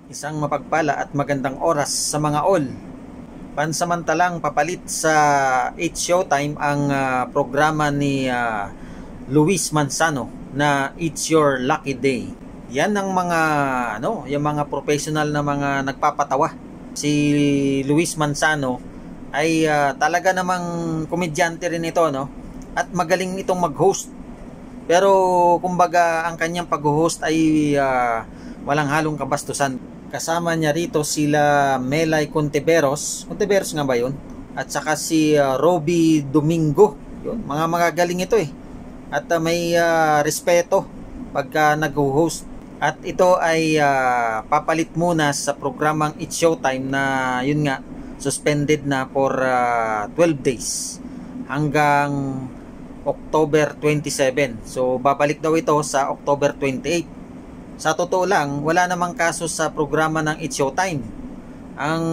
Isang mapagpala at magandang oras sa mga all. Pansamantalang papalit sa 8 Showtime ang programa ni Luis Manzano na It's Your Lucky Day. Yan ang mga yung mga professional na mga nagpapatawa. Si Luis Manzano ay talaga namang komedyante rin ito, no? At magaling itong mag-host. Pero kumbaga ang kanyang pag-host ay walang halong kabastusan. Kasama niya rito sila Melay Contiveros nga ba yun? At saka si Robby Domingo. Yun, mga magagaling ito eh. At may respeto pagka nag-host. At ito ay papalit muna sa programang It's Showtime na yun nga, suspended na for 12 days hanggang October 27. So babalik daw ito sa October 28. Sa totoo lang, wala namang kaso sa programa ng It's Showtime. Ang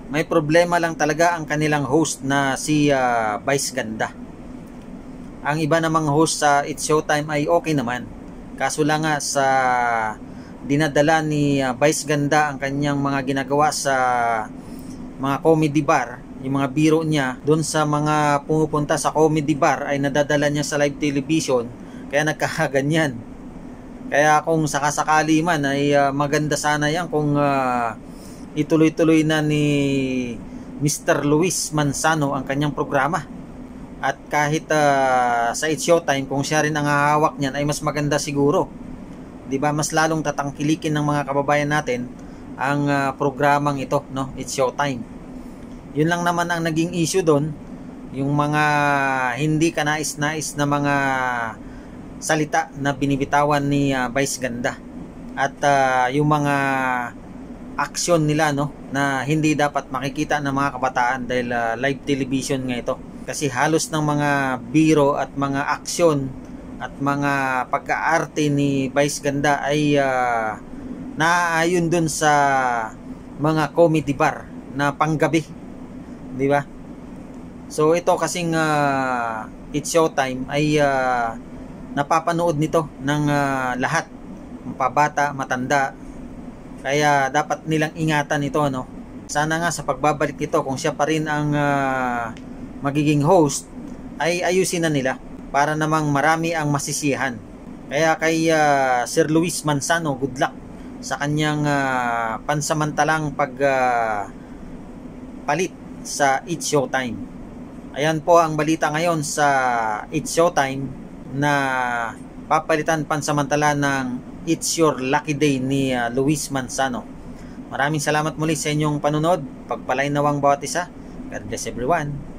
may problema lang talaga ang kanilang host na si Vice Ganda. Ang iba namang host sa It's Showtime ay okay naman. Kaso lang nga sa dinadala ni Vice Ganda ang kanyang mga ginagawa sa mga comedy bar, yung mga biro niya doon sa mga pumupunta sa comedy bar ay nadadala niya sa live television, kaya nagkakaganyan. Kaya kung sakasakali man ay maganda sana yan kung ituloy-tuloy na ni Mr. Luis Manzano ang kanyang programa. At kahit sa It's Showtime, kung siya rin ang hahawak niyan ay mas maganda siguro. 'Di ba? Mas lalong tatangkilikin ng mga kababayan natin ang programang ito, no? It's Showtime. Yun lang naman ang naging issue doon, yung mga hindi kanais-nais na mga salita na binibitawan ni Vice Ganda. At yung mga aksyon nila, no, na hindi dapat makikita ng mga kabataan dahil live television nga ito. Kasi halos ng mga biro at mga aksyon at mga pagkaarte ni Vice Ganda ay naaayon dun sa mga comedy bar na panggabi, di ba? So ito kasing It's Showtime ay napapanood nito ng lahat, mapabata, matanda. Kaya dapat nilang ingatan ito, no? Sana nga sa pagbabalik nito, kung siya pa rin ang magiging host, ay ayusin na nila para namang marami ang masisiyahan. Kaya kay Sir Luis Manzano, good luck sa kanyang pansamantalang palit sa It's Showtime. Ayan po ang balita ngayon sa It's Showtime na papalitan pansamantala ng It's Your Lucky Day ni Luis Manzano. Maraming salamat muli sa inyong panunod. Pagpalain nawang bawat isa. God bless everyone.